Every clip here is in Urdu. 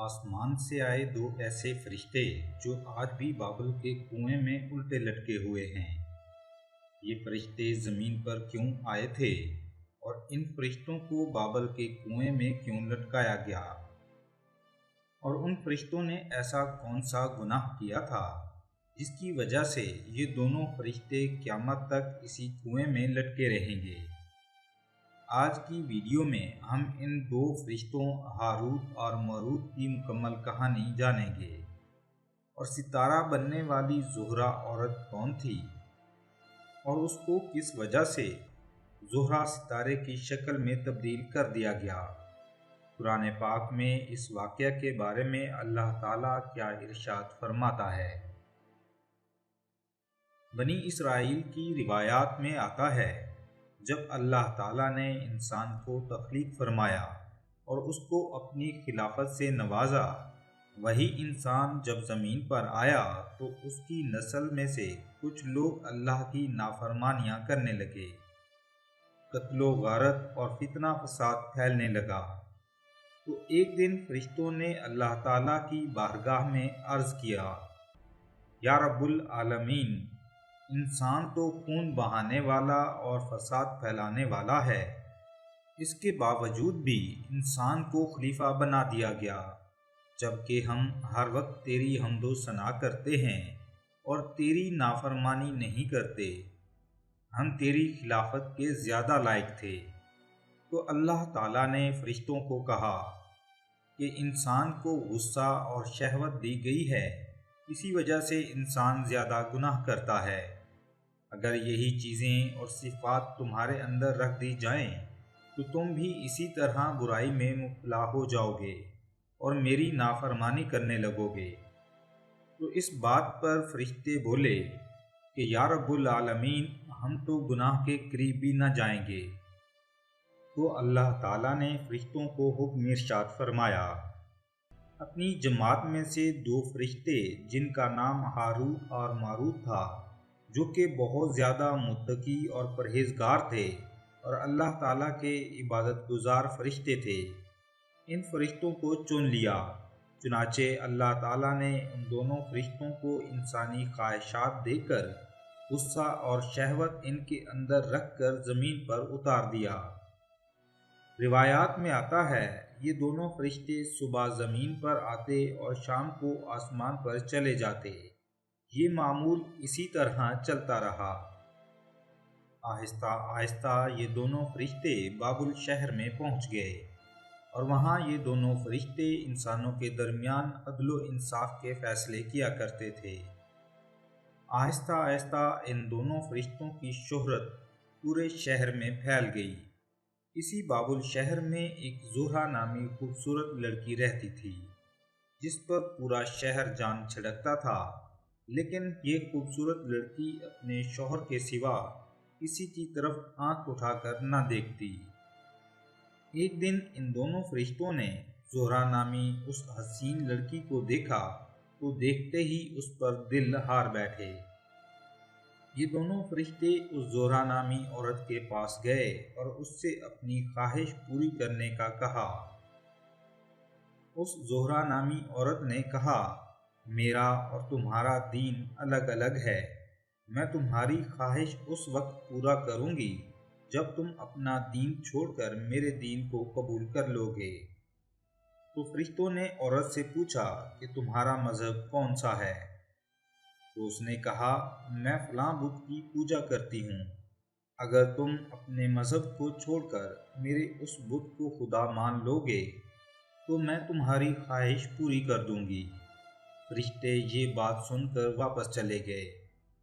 آسمان سے آئے دو ایسے فرشتے جو آج بھی بابل کے کنویں میں الٹے لٹکے ہوئے ہیں۔ یہ فرشتے زمین پر کیوں آئے تھے اور ان فرشتوں کو بابل کے کنویں میں کیوں لٹکایا گیا؟ اور ان فرشتوں نے ایسا کون سا گناہ کیا تھا جس کی وجہ سے یہ دونوں فرشتے قیامت تک اسی کنویں میں لٹکے رہیں گے؟ آج کی ویڈیو میں ہم ان دو فرشتوں ہاروت اور ماروت کی مکمل کہانی جانیں گے اور ستارہ بننے والی زہرہ عورت کون تھی اور اس کو کس وجہ سے زہرہ ستارے کی شکل میں تبدیل کر دیا گیا۔ قرآن پاک میں اس واقعہ کے بارے میں اللہ تعالیٰ کیا ارشاد فرماتا ہے؟ بنی اسرائیل کی روایات میں آتا ہے جب اللہ تعالیٰ نے انسان کو تخلیق فرمایا اور اس کو اپنی خلافت سے نوازا، وہی انسان جب زمین پر آیا تو اس کی نسل میں سے کچھ لوگ اللہ کی نافرمانیاں کرنے لگے، قتل و غارت اور فتنہ فساد پھیلنے لگا۔ تو ایک دن فرشتوں نے اللہ تعالیٰ کی بارگاہ میں عرض کیا، یا رب العالمین، انسان تو خون بہانے والا اور فساد پھیلانے والا ہے، اس کے باوجود بھی انسان کو خلیفہ بنا دیا گیا، جبکہ ہم ہر وقت تیری حمد و ثنا کرتے ہیں اور تیری نافرمانی نہیں کرتے، ہم تیری خلافت کے زیادہ لائق تھے۔ تو اللہ تعالیٰ نے فرشتوں کو کہا کہ انسان کو غصہ اور شہوت دی گئی ہے، اسی وجہ سے انسان زیادہ گناہ کرتا ہے۔ اگر یہی چیزیں اور صفات تمہارے اندر رکھ دی جائیں تو تم بھی اسی طرح برائی میں مبتلا ہو جاؤ گے اور میری نافرمانی کرنے لگو گے۔ تو اس بات پر فرشتے بولے کہ یا رب العالمین، ہم تو گناہ کے قریب بھی نہ جائیں گے۔ تو اللہ تعالیٰ نے فرشتوں کو حکم ارشاد فرمایا، اپنی جماعت میں سے دو فرشتے جن کا نام ہاروت اور ماروت تھا، جو کہ بہت زیادہ متقی اور پرہیزگار تھے اور اللہ تعالیٰ کے عبادت گزار فرشتے تھے، ان فرشتوں کو چن لیا۔ چنانچہ اللہ تعالیٰ نے ان دونوں فرشتوں کو انسانی خواہشات دے کر غصہ اور شہوت ان کے اندر رکھ کر زمین پر اتار دیا۔ روایات میں آتا ہے یہ دونوں فرشتے صبح زمین پر آتے اور شام کو آسمان پر چلے جاتے۔ یہ معمول اسی طرح چلتا رہا۔ آہستہ آہستہ یہ دونوں فرشتے بابل شہر میں پہنچ گئے اور وہاں یہ دونوں فرشتے انسانوں کے درمیان عدل و انصاف کے فیصلے کیا کرتے تھے۔ آہستہ آہستہ ان دونوں فرشتوں کی شہرت پورے شہر میں پھیل گئی۔ اسی بابل شہر میں ایک زہرہ نامی خوبصورت لڑکی رہتی تھی، جس پر پورا شہر جان چھڑکتا تھا، لیکن یہ خوبصورت لڑکی اپنے شوہر کے سوا کسی کی طرف آنکھ اٹھا کر نہ دیکھتی۔ ایک دن ان دونوں فرشتوں نے زہرہ نامی اس حسین لڑکی کو دیکھا تو دیکھتے ہی اس پر دل ہار بیٹھے۔ یہ دونوں فرشتے اس زہرہ نامی عورت کے پاس گئے اور اس سے اپنی خواہش پوری کرنے کا کہا۔ اس زہرہ نامی عورت نے کہا، میرا اور تمہارا دین الگ الگ ہے، میں تمہاری خواہش اس وقت پورا کروں گی جب تم اپنا دین چھوڑ کر میرے دین کو قبول کر لو گے۔ تو فرشتوں نے عورت سے پوچھا کہ تمہارا مذہب کون سا ہے؟ تو اس نے کہا، میں فلاں بت کی پوجا کرتی ہوں، اگر تم اپنے مذہب کو چھوڑ کر میرے اس بت کو خدا مان لو گے تو میں تمہاری خواہش پوری کر دوں گی۔ فرشتے یہ بات سن کر واپس چلے گئے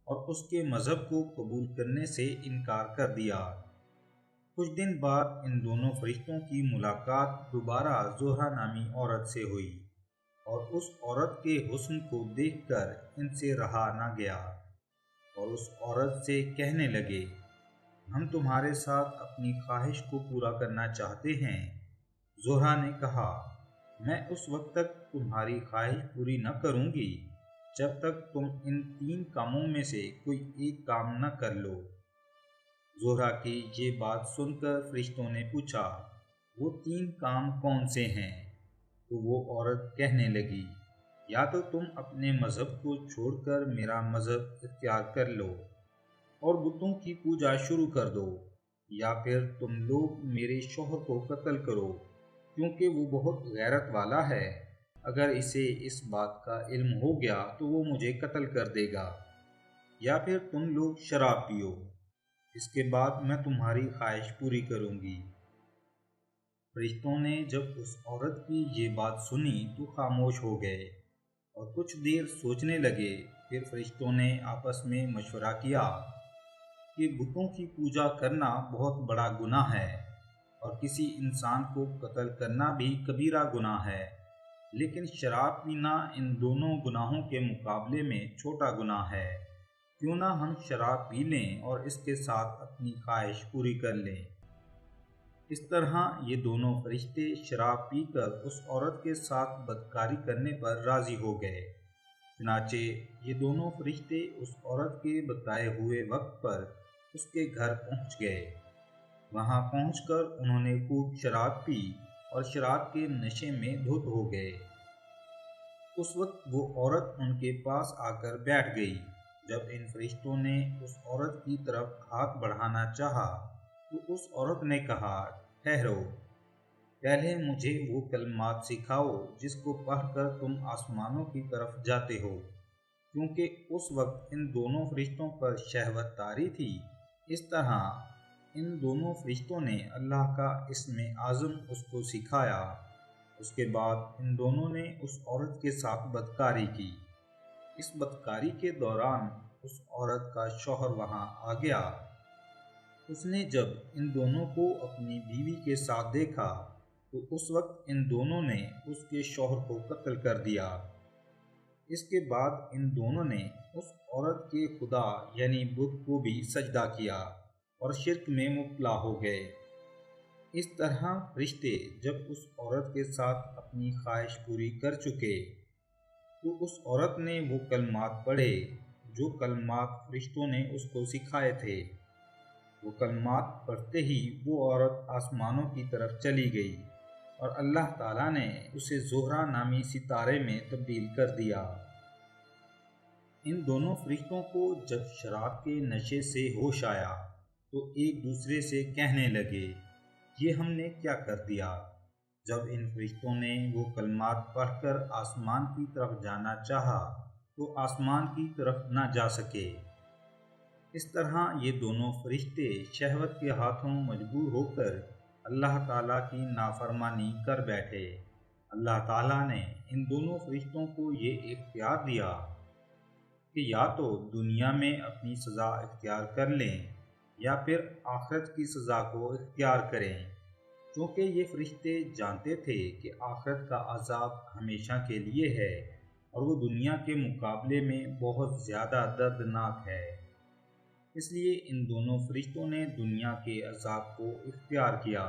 اور اس کے مذہب کو قبول کرنے سے انکار کر دیا۔ کچھ دن بعد ان دونوں فرشتوں کی ملاقات دوبارہ زہرہ نامی عورت سے ہوئی اور اس عورت کے حسن کو دیکھ کر ان سے رہا نہ گیا اور اس عورت سے کہنے لگے، ہم تمہارے ساتھ اپنی خواہش کو پورا کرنا چاہتے ہیں۔ زہرہ نے کہا، میں اس وقت تک تمہاری خواہش پوری نہ کروں گی جب تک تم ان 3 کاموں میں سے کوئی ایک کام نہ کر لو۔ زہرہ کی یہ بات سن کر فرشتوں نے پوچھا، وہ 3 کام کون سے ہیں؟ تو وہ عورت کہنے لگی، یا تو تم اپنے مذہب کو چھوڑ کر میرا مذہب اختیار کر لو اور بتوں کی پوجا شروع کر دو، یا پھر تم لوگ میرے شوہر کو قتل کرو، کیونکہ وہ بہت غیرت والا ہے۔ اگر اسے اس بات کا علم ہو گیا تو وہ مجھے قتل کر دے گا، یا پھر تم لوگ شراب پیو، اس کے بعد میں تمہاری خواہش پوری کروں گی۔ فرشتوں نے جب اس عورت کی یہ بات سنی تو خاموش ہو گئے اور کچھ دیر سوچنے لگے۔ پھر فرشتوں نے آپس میں مشورہ کیا کہ بتوں کی پوجا کرنا بہت بڑا گناہ ہے اور کسی انسان کو قتل کرنا بھی کبیرہ گناہ ہے، لیکن شراب پینا ان دونوں گناہوں کے مقابلے میں چھوٹا گناہ ہے۔ کیوں نہ ہم شراب پی لیں اور اس کے ساتھ اپنی خواہش پوری کر لیں۔ اس طرح یہ دونوں فرشتے شراب پی کر اس عورت کے ساتھ بدکاری کرنے پر راضی ہو گئے۔ چنانچہ یہ دونوں فرشتے اس عورت کے بتائے ہوئے وقت پر اس کے گھر پہنچ گئے۔ وہاں پہنچ کر انہوں نے خوب شراب پی اور شراب کے نشے میں دھت ہو گئے۔ اس وقت وہ عورت ان کے پاس آ کر بیٹھ گئی۔ جب ان فرشتوں نے اس عورت کی طرف ہاتھ بڑھانا چاہا تو اس عورت نے کہا، ٹھہرو، پہلے مجھے وہ کلمات سکھاؤ جس کو پڑھ کر تم آسمانوں کی طرف جاتے ہو، کیونکہ اس وقت ان دونوں فرشتوں پر شہوت طاری تھی۔ اس طرح ان دونوں فرشتوں نے اللہ کا اسم اعظم اس کو سکھایا۔ اس کے بعد ان دونوں نے اس عورت کے ساتھ بدکاری کی۔ اس بدکاری کے دوران اس عورت کا شوہر وہاں آ گیا۔ اس نے جب ان دونوں کو اپنی بیوی کے ساتھ دیکھا تو اس وقت ان دونوں نے اس کے شوہر کو قتل کر دیا۔ اس کے بعد ان دونوں نے اس عورت کے خدا یعنی بت کو بھی سجدہ کیا اور شرک میں مبتلا ہو گئے۔ اس طرح فرشتے جب اس عورت کے ساتھ اپنی خواہش پوری کر چکے تو اس عورت نے وہ کلمات پڑھے جو کلمات فرشتوں نے اس کو سکھائے تھے۔ وہ کلمات پڑھتے ہی وہ عورت آسمانوں کی طرف چلی گئی اور اللہ تعالیٰ نے اسے زہرہ نامی ستارے میں تبدیل کر دیا۔ ان دونوں فرشتوں کو جب شراب کے نشے سے ہوش آیا تو ایک دوسرے سے کہنے لگے، یہ ہم نے کیا کر دیا؟ جب ان فرشتوں نے وہ کلمات پڑھ کر آسمان کی طرف جانا چاہا تو آسمان کی طرف نہ جا سکے۔ اس طرح یہ دونوں فرشتے شہوت کے ہاتھوں مجبور ہو کر اللہ تعالیٰ کی نافرمانی کر بیٹھے۔ اللہ تعالیٰ نے ان دونوں فرشتوں کو یہ اختیار دیا کہ یا تو دنیا میں اپنی سزا اختیار کر لیں یا پھر آخرت کی سزا کو اختیار کریں، چونکہ یہ فرشتے جانتے تھے کہ آخرت کا عذاب ہمیشہ کے لیے ہے اور وہ دنیا کے مقابلے میں بہت زیادہ دردناک ہے۔ اس لیے ان دونوں فرشتوں نے دنیا کے عذاب کو اختیار کیا،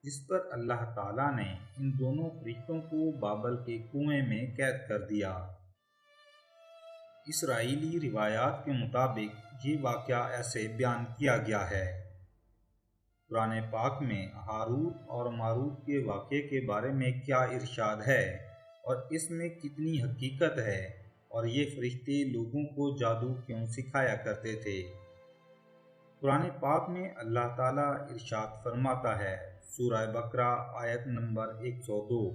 جس پر اللہ تعالیٰ نے ان دونوں فرشتوں کو بابل کے کنویں میں قید کر دیا۔ اسرائیلی روایات کے مطابق یہ واقعہ ایسے بیان کیا گیا ہے۔ قرآن پاک میں ہاروت اور ماروت کے واقعے کے بارے میں کیا ارشاد ہے اور اس میں کتنی حقیقت ہے، اور یہ فرشتے لوگوں کو جادو کیوں سکھایا کرتے تھے؟ قرآن پاک میں اللہ تعالیٰ ارشاد فرماتا ہے، سورہ بقرہ آیت نمبر 102،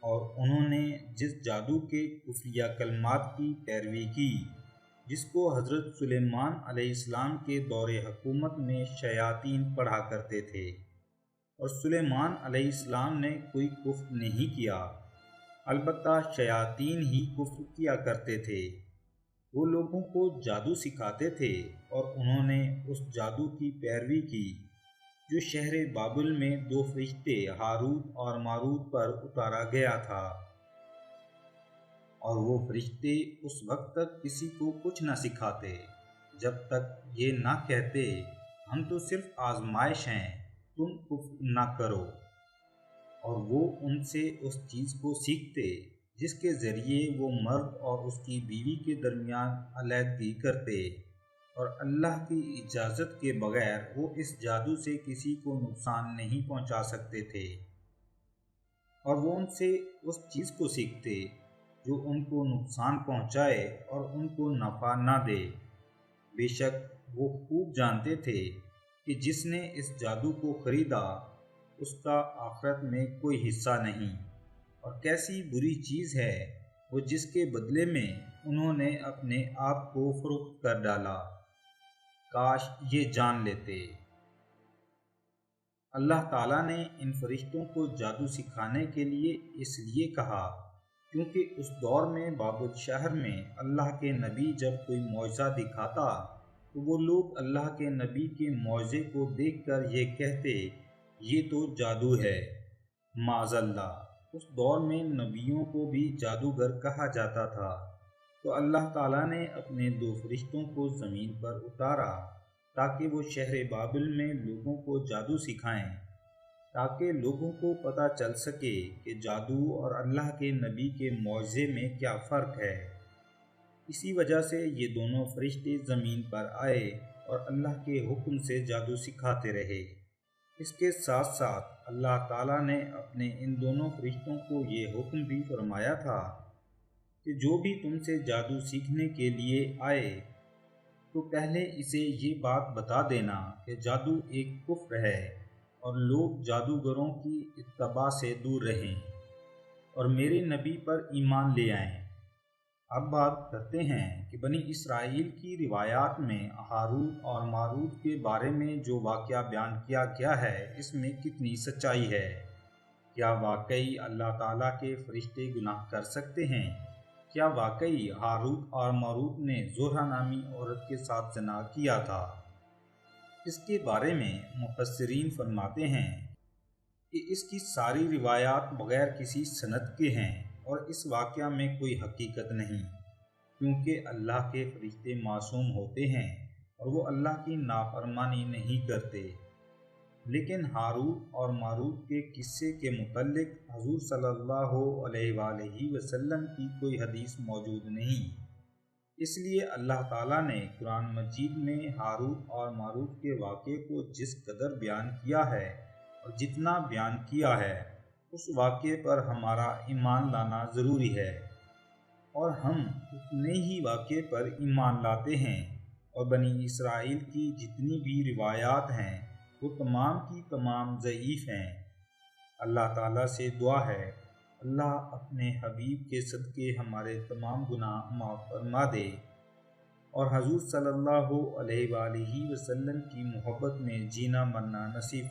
اور انہوں نے جس جادو کے خفیہ کلمات کی پیروی کی جس کو حضرت سلیمان علیہ السلام کے دور حکومت میں شیاطین پڑھا کرتے تھے، اور سلیمان علیہ السلام نے کوئی کفر نہیں کیا، البتہ شیاطین ہی کفر کیا کرتے تھے۔ وہ لوگوں کو جادو سکھاتے تھے اور انہوں نے اس جادو کی پیروی کی جو شہر بابل میں دو فرشتے ہاروت اور ماروت پر اتارا گیا تھا، اور وہ فرشتے اس وقت تک کسی کو کچھ نہ سکھاتے جب تک یہ نہ کہتے، ہم تو صرف آزمائش ہیں، تم کفر نہ کرو، اور وہ ان سے اس چیز کو سیکھتے جس کے ذریعے وہ مرد اور اس کی بیوی کے درمیان علیحدگی کرتے، اور اللہ کی اجازت کے بغیر وہ اس جادو سے کسی کو نقصان نہیں پہنچا سکتے تھے۔ اور وہ ان سے اس چیز کو سیکھتے جو ان کو نقصان پہنچائے اور ان کو نفع نہ دے۔ بے شک وہ خوب جانتے تھے کہ جس نے اس جادو کو خریدا اس کا آخرت میں کوئی حصہ نہیں، اور کیسی بری چیز ہے وہ جس کے بدلے میں انہوں نے اپنے آپ کو فروخت کر ڈالا۔ کاش یہ جان لیتے۔ اللہ تعالیٰ نے ان فرشتوں کو جادو سکھانے کے لیے اس لیے کہا کیونکہ اس دور میں بابل شہر میں اللہ کے نبی جب کوئی معجزہ دکھاتا تو وہ لوگ اللہ کے نبی کے معجزے کو دیکھ کر یہ کہتے یہ تو جادو ہے۔ معاذ اللہ، اس دور میں نبیوں کو بھی جادوگر کہا جاتا تھا۔ تو اللہ تعالیٰ نے اپنے دو فرشتوں کو زمین پر اتارا تاکہ وہ شہر بابل میں لوگوں کو جادو سکھائیں، تاکہ لوگوں کو پتہ چل سکے کہ جادو اور اللہ کے نبی کے معجزے میں کیا فرق ہے۔ اسی وجہ سے یہ دونوں فرشتے زمین پر آئے اور اللہ کے حکم سے جادو سکھاتے رہے۔ اس کے ساتھ ساتھ اللہ تعالیٰ نے اپنے ان دونوں فرشتوں کو یہ حکم بھی فرمایا تھا کہ جو بھی تم سے جادو سیکھنے کے لیے آئے تو پہلے اسے یہ بات بتا دینا کہ جادو ایک کفر ہے اور لوگ جادوگروں کی اتباع سے دور رہیں اور میرے نبی پر ایمان لے آئیں۔ اب بات کرتے ہیں کہ بنی اسرائیل کی روایات میں ہاروت اور ماروت کے بارے میں جو واقعہ بیان کیا گیا ہے اس میں کتنی سچائی ہے۔ کیا واقعی اللہ تعالیٰ کے فرشتے گناہ کر سکتے ہیں؟ کیا واقعی ہاروت اور ماروت نے زہرہ نامی عورت کے ساتھ زنا کیا تھا؟ اس کے بارے میں مفسرین فرماتے ہیں کہ اس کی ساری روایات بغیر کسی سند کے ہیں اور اس واقعہ میں کوئی حقیقت نہیں، کیونکہ اللہ کے فرشتے معصوم ہوتے ہیں اور وہ اللہ کی نافرمانی نہیں کرتے۔ لیکن ہاروت اور ماروت کے قصے کے متعلق حضور صلی اللہ علیہ وآلہ وسلم کی کوئی حدیث موجود نہیں، اس لیے اللہ تعالیٰ نے قرآن مجید میں ہاروت اور ماروت کے واقعے کو جس قدر بیان کیا ہے اور جتنا بیان کیا ہے اس واقعے پر ہمارا ایمان لانا ضروری ہے، اور ہم اتنے ہی واقعے پر ایمان لاتے ہیں۔ اور بنی اسرائیل کی جتنی بھی روایات ہیں وہ تمام کی تمام ضعیف ہیں۔ اللہ تعالیٰ سے دعا ہے اللہ اپنے حبیب کے صدقے ہمارے تمام گناہ معاف فرما دے اور حضور صلی اللہ علیہ وآلہ وسلم کی محبت میں جینا مرنا نصیب